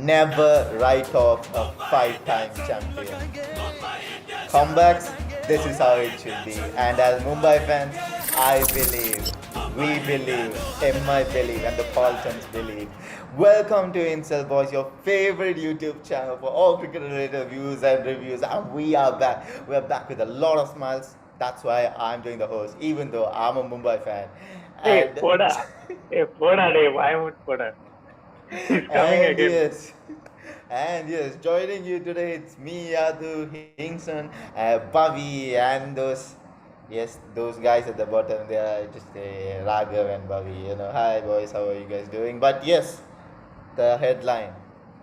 never write off a five-time champion. Comebacks, this is how it should be. And as Mumbai fans, I believe, we believe, MI believe, and the Paultons believe. Welcome to INSL Boyz, your favorite YouTube channel for all cricket-related views and reviews. And we are back. We are back with a lot of smiles. That's why I'm doing the host, even though I'm a Mumbai fan. Hey, Poda. Hey, Poda, Dave. Why would Poda? He's coming again. Yes, joining you today, it's me, Yadu, Hingson, Bavi, and those guys at the bottom. They are just Raghav and Bavi. Hi boys, how are you guys doing? But yes, the headline: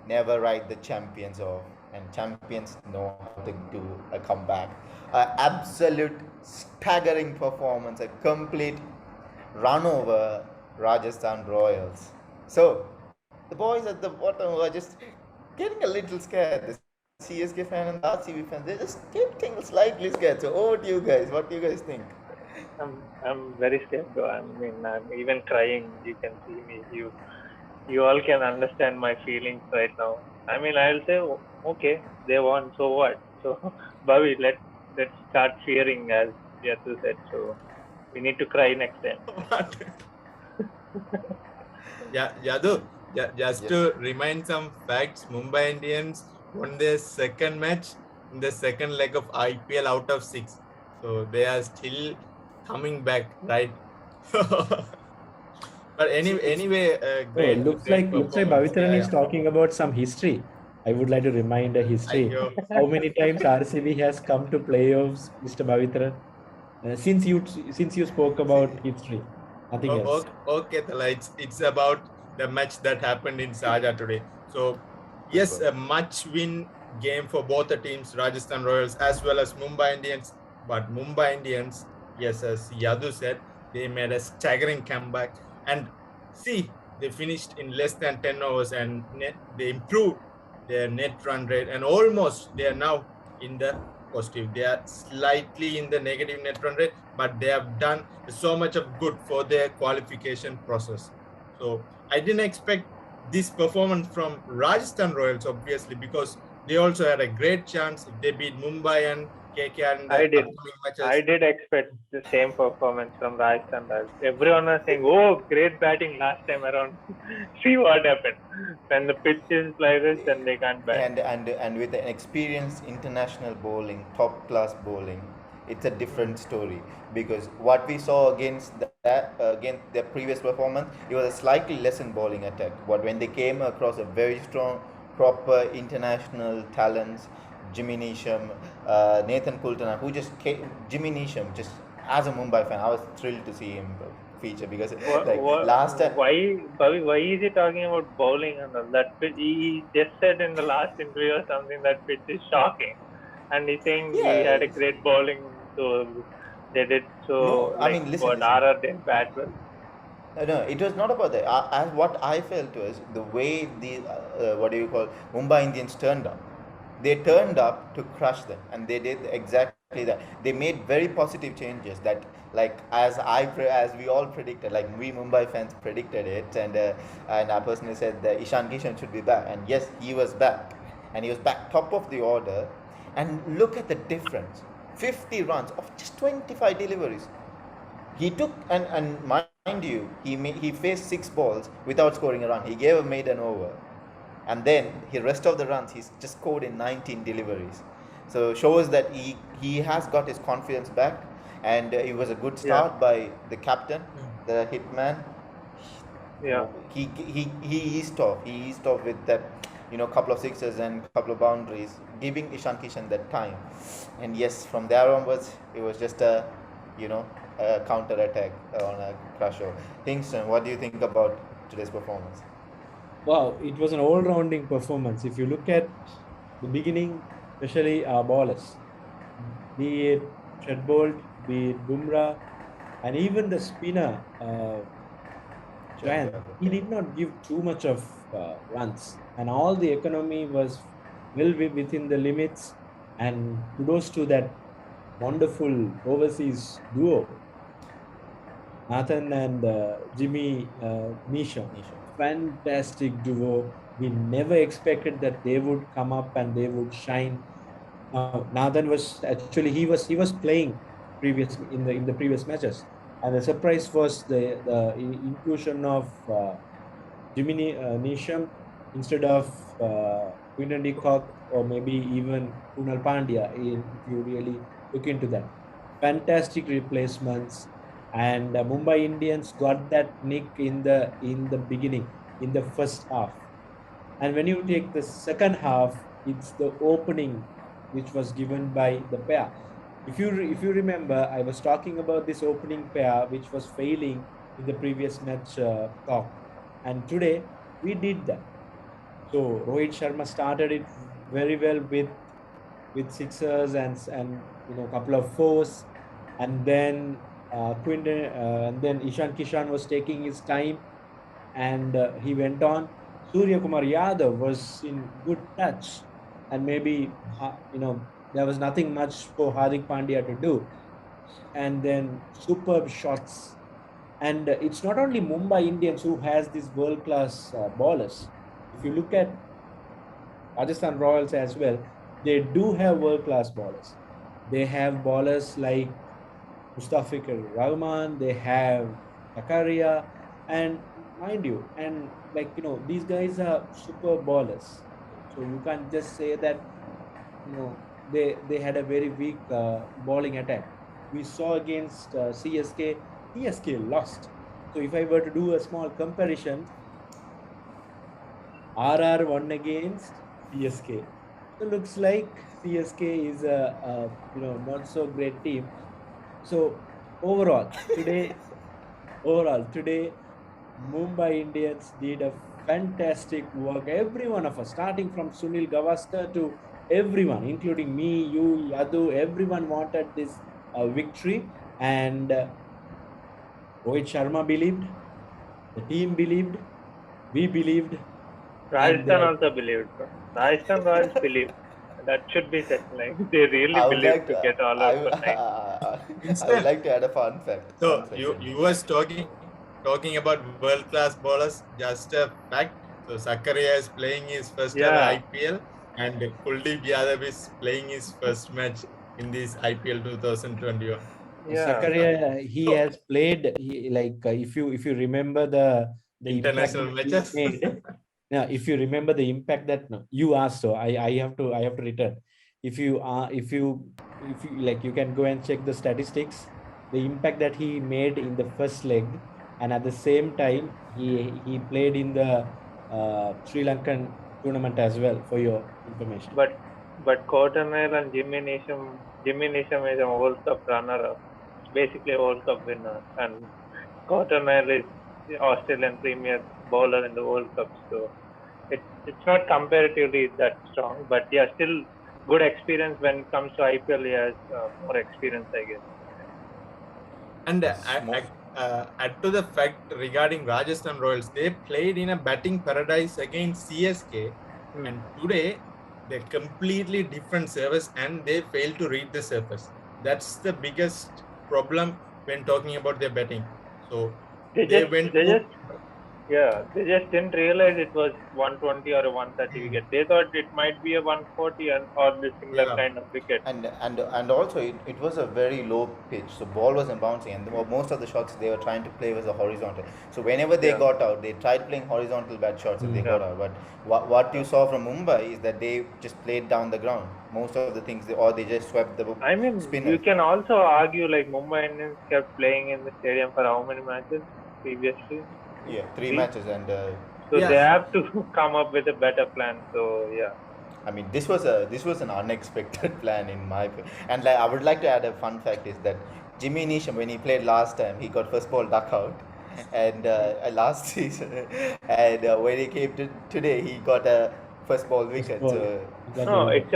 never write the champions off, and champions know how to do a comeback. Absolute staggering performance, a complete run over Rajasthan Royals. So the boys at the bottom were just getting a little scared. The CSK fan and the RCB fans, they're just getting slightly scared. So over to you guys. What do you guys think? I'm very scared though. I'm even crying. You can see me. You all can understand my feelings right now. I'll say, okay, they won, so what? So, Bobby, let's start cheering, as Yatu said. So, we need to cry next time. Yadu, just to remind some facts, Mumbai Indians won their second match in the second leg of IPL out of 6. So they are still coming back, right? But anyway, great. Looks like Bhavitran is talking about some history. I would like to remind a history. How many times RCB has come to playoffs, Mr. Bhavitran? Since you spoke about history, nothing else. Okay, Thala, it's about the match that happened in Sharjah today. So yes, a match-win game for both the teams, Rajasthan Royals as well as Mumbai Indians. But Mumbai Indians, yes, as Yadu said, they made a staggering comeback. And see, they finished in less than 10 overs and they improved their net run rate, and almost they are now in the positive. They are slightly in the negative net run rate, but they have done so much of good for their qualification process. So I didn't expect this performance from Rajasthan Royals, obviously, because they also had a great chance if they beat Mumbai and KKR in the upcoming matches. I did expect the same performance from Rajasthan Royals. Everyone was saying, "Oh, great batting last time around." See what happened when the pitch is like this, then they can't bat. And with an experienced international bowling, top class bowling, it's a different story, because what we saw against their previous performance, it was a slightly lessened bowling attack. But when they came across a very strong, proper international talents, Jimmy Neesham, Nathan Coulter, who just came. Jimmy Neesham, just as a Mumbai fan, I was thrilled to see him feature, because last time. Why, Bobby, why is he talking about bowling and all that pitch? He just said in the last interview or something that pitch is shocking, and he's saying he had a great bowling, so they did so. No, listen. RR did bat well. No, it was not about that. What I felt was the way the Mumbai Indians turned up. They turned up to crush them, and they did exactly that. They made very positive changes that, as we all predicted, we Mumbai fans predicted it, and I personally said that Ishan Kishan should be back, and yes, he was back, and he was back top of the order. And look at the difference: 50 runs of just 25 deliveries. He took, and mind you, he faced 6 balls without scoring a run. He gave a maiden over. And then the rest of the runs he's just scored in 19 deliveries. So shows that he has got his confidence back, and it was a good start by the captain, the hitman. Yeah. He eased off. He eased off with that, couple of sixes and couple of boundaries, giving Ishan Kishan that time. And yes, from there onwards, it was just a counter attack on a crusher. Kingston, what do you think about today's performance? Wow, it was an all-rounding performance. If you look at the beginning, especially our bowlers, be it Shedbolt, be it Bumrah, and even the spinner, Giant, he did not give too much of runs, and all the economy was well within the limits. And kudos to that wonderful overseas duo, Nathan and Jimmy Neesham. Fantastic duo. We never expected that they would come up and they would shine. Now, Nathan was actually he was playing in the previous matches, and the surprise was the inclusion of Jimmy Nisham instead of Quinton de Kock or maybe even Kunal Pandya, if you really look into that. Fantastic replacements, and Mumbai Indians got that nick in the beginning, in the first half. And when you take the second half, it's the opening which was given by the pair. If you remember, I was talking about this opening pair which was failing in the previous match talk, and today we did that. So Rohit Sharma started it very well with sixers and a couple of fours, and then Quinton and then Ishan Kishan was taking his time, and he went on. Surya Kumar Yadav was in good touch, and maybe there was nothing much for Hardik Pandya to do, and then superb shots. And it's not only Mumbai Indians who has these world class bowlers. If you look at Rajasthan Royals as well, they do have world class bowlers. They have bowlers like Mustafikur Rahman, they have Zakaria, and mind you, and these guys are super bowlers. So you can't just say that they had a very weak bowling attack. We saw against CSK lost. So if I were to do a small comparison, RR won against CSK. So looks like CSK is a not so great team. So overall today, Mumbai Indians did a fantastic work. Every one of us, starting from Sunil Gavaskar to everyone, including me, you, Yadu, everyone wanted this victory, and Rohit Sharma believed, the team believed, we believed. Rajasthan also believed. Rajasthan Royals believed. That should be said. Like they really believe to get all out for 9. I would like to add a fun fact. So you was talking about world class bowlers. Just a fact. So Zakaria is playing his first ever IPL, and Kuldeep Yadav is playing his first match in this IPL 2021. Zakaria, he has played. If you remember the international matches. Now, if you remember the impact that you asked, so I have to return. If you you can go and check the statistics, the impact that he made in the first leg, and at the same time he played in the Sri Lankan tournament as well, for your information. But Cottonelle and Jimmy Nisham is a World Cup runner-up, basically a World Cup winner, and Cottonelle is the Australian premier bowler in the World Cup. So it's not comparatively that strong, but still good experience when it comes to IPL. He has more experience, I guess. And add to the fact regarding Rajasthan Royals, they played in a batting paradise against CSK, and today they're completely different surface and they failed to read the surface. That's the biggest problem when talking about their batting. So they just didn't realize it was 120 or a 130 wicket. They thought it might be a 140 or the similar kind of wicket. And also it was a very low pitch, so ball wasn't bouncing, and most of the shots they were trying to play was a horizontal. So whenever they got out, they tried playing horizontal bad shots and they got out. But what you saw from Mumbai is that they just played down the ground. Most of the things, they just swept the spinners. You can also argue like Mumbai Indians kept playing in the stadium for how many matches previously? Yeah, 3 matches, and so they have to come up with a better plan. So I mean, this was an unexpected plan in my opinion. And I would like to add a fun fact is that Jimmy Nisham, when he played last time, he got first ball duck out, and last season, and when he came to today, he got a first ball wicket. So it's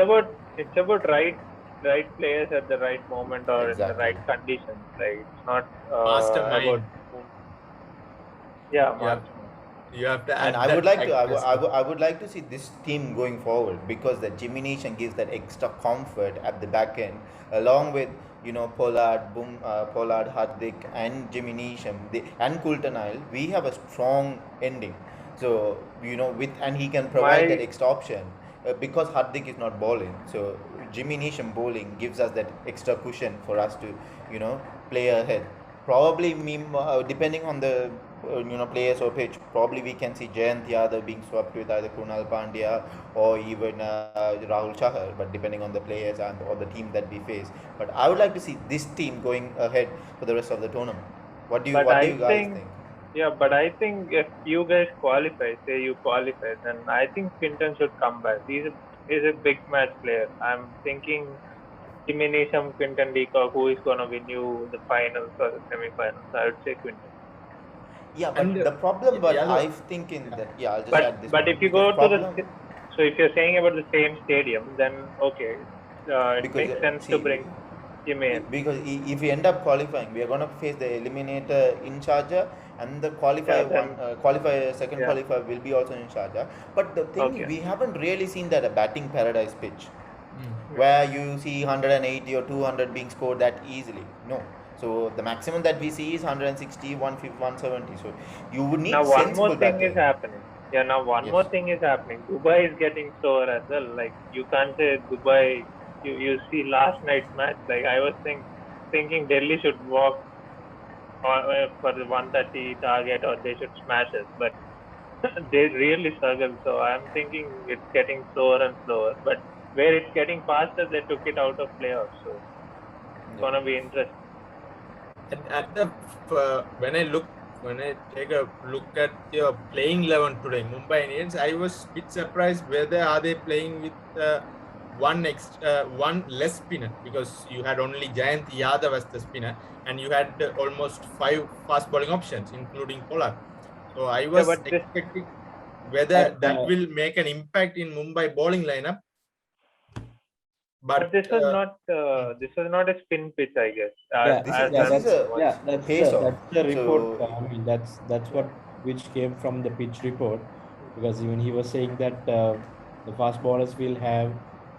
about right players at the right moment or in the right conditions. Like it's not mastermind. You have to add. And I would like to see this team going forward, because the Jimmy Nisham gives that extra comfort at the back end, along with Pollard, Hardik, and Jimmy Nisham and Coulter Nile. We have a strong ending. So and he can provide that extra option because Hardik is not bowling. So Jimmy Neesham bowling gives us that extra cushion for us to play ahead. Probably depending on the players or pitch, probably we can see Jayant Yadav being swapped with either Kunal Pandya or even Rahul Chahar, but depending on the players and or the team that we face. But I would like to see this team going ahead for the rest of the tournament. What do you guys think? Yeah, but I think if you guys qualify, say you qualify, then I think Quinton should come back. He's a big match player. I'm thinking Jimmy Neesham, Quinton de Kock, who is going to win you the finals or the semi-finals? I would say Quinton. Yeah, but the problem, I'm thinking that I'll just add this. But if you go to so if you're saying about the same stadium, then okay, it makes sense to bring Jimmy in. Because if we end up qualifying, we are going to face the eliminator in Sharjah, and the second qualifier will be also in Sharjah. But the thing we haven't really seen that a batting paradise pitch where you see 180 or 200 being scored that easily. No. So the maximum that we see is 160, 150, 170. So you would need now one more thing is happening. Yeah, now one more thing is happening. Dubai is getting slower as well. Like you can't say Dubai. You see last night's match. Like I was thinking Delhi should walk for the 130 target or they should smash it, but they really struggle. So I'm thinking it's getting slower and slower. But where it's getting faster, they took it out of playoffs. So it's gonna be interesting. When I take a look at your playing 11 today, Mumbai Indians, I was a bit surprised whether are they playing with one less spinner, because you had only Jayant Yadav as the spinner and you had almost 5 fast bowling options, including Pollard. So I was expecting whether that will make an impact in Mumbai bowling lineup. But this was not a spin pitch, I guess. That's the report. I mean, that's which came from the pitch report, because even he was saying that the fast bowlers will have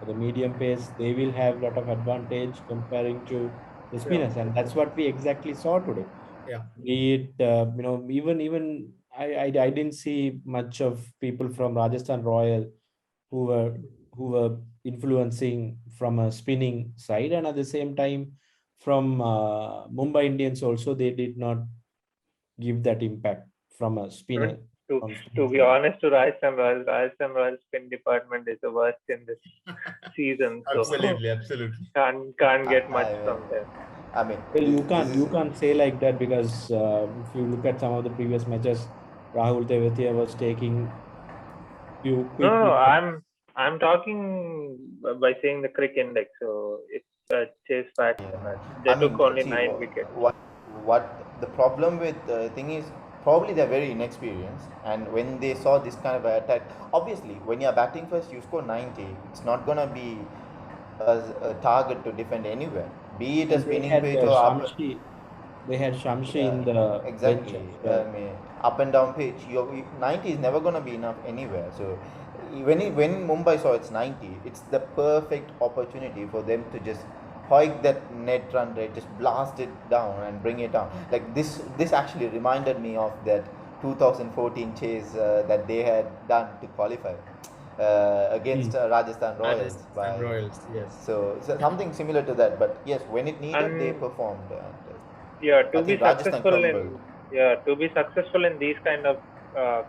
the medium pace. They will have a lot of advantage comparing to the spinners, and that's what we exactly saw today. Yeah. Be it even I didn't see much of people from Rajasthan Royal who were influencing from a spinning side, and at the same time from Mumbai Indians also, they did not give that impact from a spinner. To be honest, to Rajasthan Royals spin department is the worst in this season. So absolutely. Can't get much from there. I mean, well, you can't say like that, because if you look at some of the previous matches, Rahul Tewatia was taking few quick. No, I'm talking by saying the cricket index. So it's chase back. They took only 9 wickets. What the problem with the thing is, probably they're very inexperienced, and when they saw this kind of attack, obviously when you're batting first, you score 90. It's not gonna be a target to defend anywhere. Be it a spinning pitch or they had Shamshi in the exactly. I mean, up and down pitch. 90 is never gonna be enough anywhere. So when Mumbai saw it's 90, it's the perfect opportunity for them to just hike that net run rate, just blast it down and bring it down. Like this actually reminded me of that 2014 chase that they had done to qualify against Rajasthan Royals. Yes. So something similar to that, but yes, when it needed, they performed. To be successful in these kind of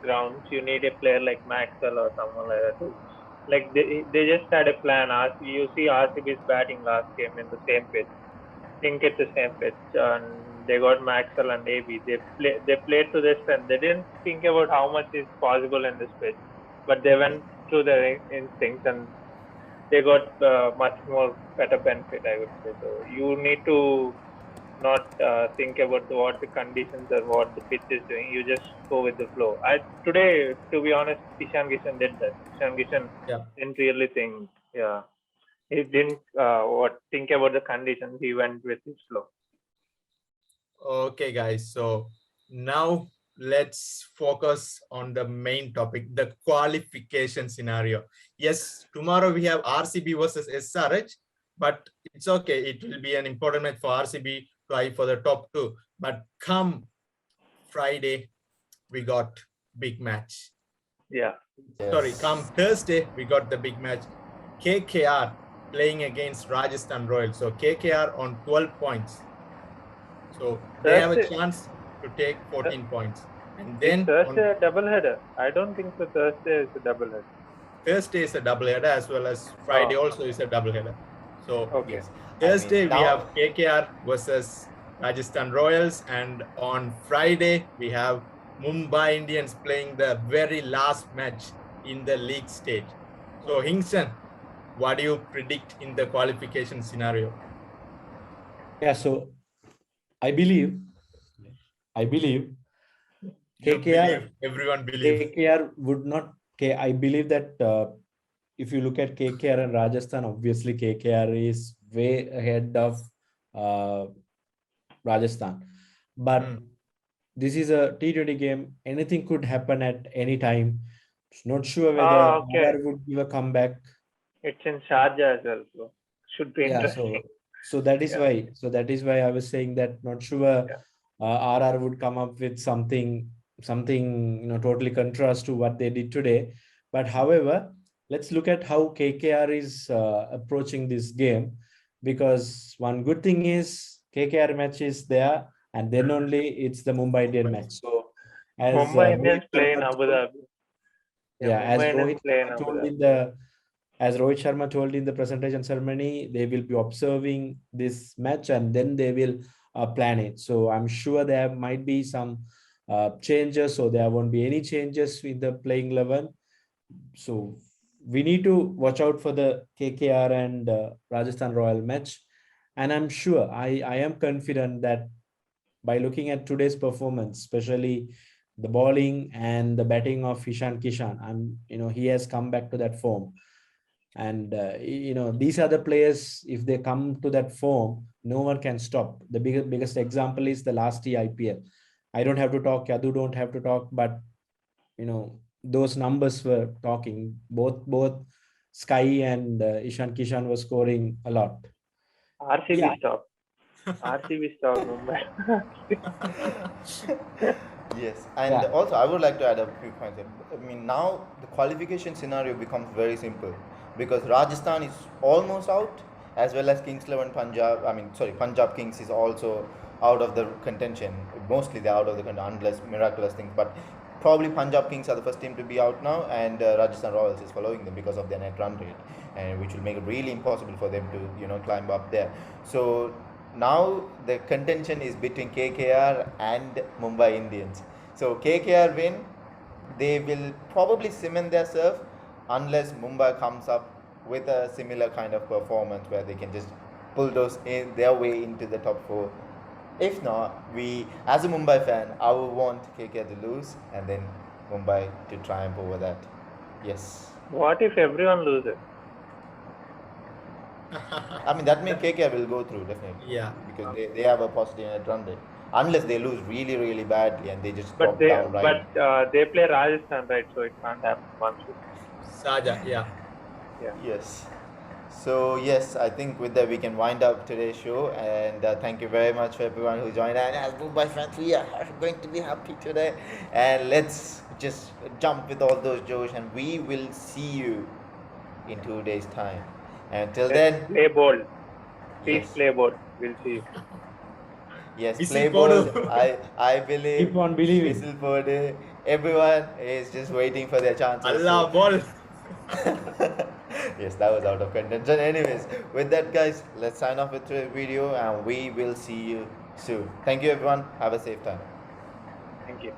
grounds, you need a player like Maxwell or someone like that too. Like they just had a plan. You see RCB's batting last game in the same pitch. Think it's the same pitch, and they got Maxwell and AB. They played to their strength. They didn't think about how much is possible in this pitch, but they went through their instincts and they got much more better benefit, I would say. So you need to not think about what the conditions or what the pitch is doing. You just go with the flow. Today, to be honest, Ishan Kishan did that. Ishan Kishan didn't really think. Yeah, he didn't think about the conditions. He went with his flow. Okay, guys. So now let's focus on the main topic, the qualification scenario. Yes, tomorrow we have RCB versus SRH, but it's okay. It will be an important match for RCB to eye for the top 2. But come Friday, we got big match. Yeah. Sorry, come Thursday, we got the big match. KKR playing against Rajasthan Royals. So KKR on 12 points. So they have a chance to take 14 points. And then Thursday a double header. I don't think so. Thursday is a double header. Thursday is a double header as well as Friday also is a double header. So Yes. Thursday we have KKR versus Rajasthan Royals, and on Friday we have Mumbai Indians playing the very last match in the league stage. So Hingston, what do you predict in the qualification scenario? Yeah, so I believe KKR, everyone believes. KKR would not. I believe that if you look at KKR and Rajasthan, obviously KKR is way ahead of Rajasthan. But this is a T20 game. Anything could happen at any time. Not sure whether RR would give a comeback. It's in Sharjah as well, so should be interesting. So that is why. So that is why I was saying that not sure RR would come up with something totally contrast to what they did today. But however, let's look at how KKR is approaching this game, because one good thing is KKR match is there, and then only it's the Mumbai Indian match. So as Mumbai Indians play in Abu Dhabi. As Rohit Sharma told in the presentation ceremony, they will be observing this match and then they will plan it. So I'm sure there might be some changes, so there won't be any changes in the playing 11. So we need to watch out for the KKR and Rajasthan Royal match. And I'm sure, I am confident that by looking at today's performance, especially the bowling and the batting of Ishan Kishan, he has come back to that form. And these are the players, if they come to that form, no one can stop. The biggest example is the last year IPL. I don't have to talk, Yadu don't have to talk, but those numbers were talking. Both Sky and Ishan Kishan was scoring a lot. RCB stop. RCB stop Mumbai. Yes, and also I would like to add a few points. I mean, now the qualification scenario becomes very simple because Rajasthan is almost out, as well as Kings 11 Punjab. Punjab Kings is also out of the contention. Mostly they're out of the contention unless miraculous things. But probably Punjab Kings are the first team to be out now, and Rajasthan Royals is following them because of their net run rate, and which will make it really impossible for them to climb up there. So now the contention is between KKR and Mumbai Indians. So KKR win, they will probably cement their serve unless Mumbai comes up with a similar kind of performance where they can just bulldoze in their way into the top 4. If not, as a Mumbai fan, I would want KKR to lose and then Mumbai to triumph over that. Yes. What if everyone loses? That means KKR will go through, definitely. Yeah. Because they have a positive net run rate. Unless they lose really, really badly and they just drop down, right? But they play Rajasthan, right? So it can't happen once. Saja, yeah. Yes. So yes, I think with that we can wind up today's show, and thank you very much for everyone who joined. And as Mumbai fans, we are going to be happy today, and let's just jump with all those Josh, and we will see you in 2 days' time. Until then, play bold. Please play bold. We'll see you. Yes, play bold. I believe. Keep on believing. Whistle for day. Everyone is just waiting for their chances. Allah ball. Yes, that was out of contention. Anyways, with that, guys, let's sign off with the video, and we will see you soon. Thank you, everyone. Have a safe time. Thank you.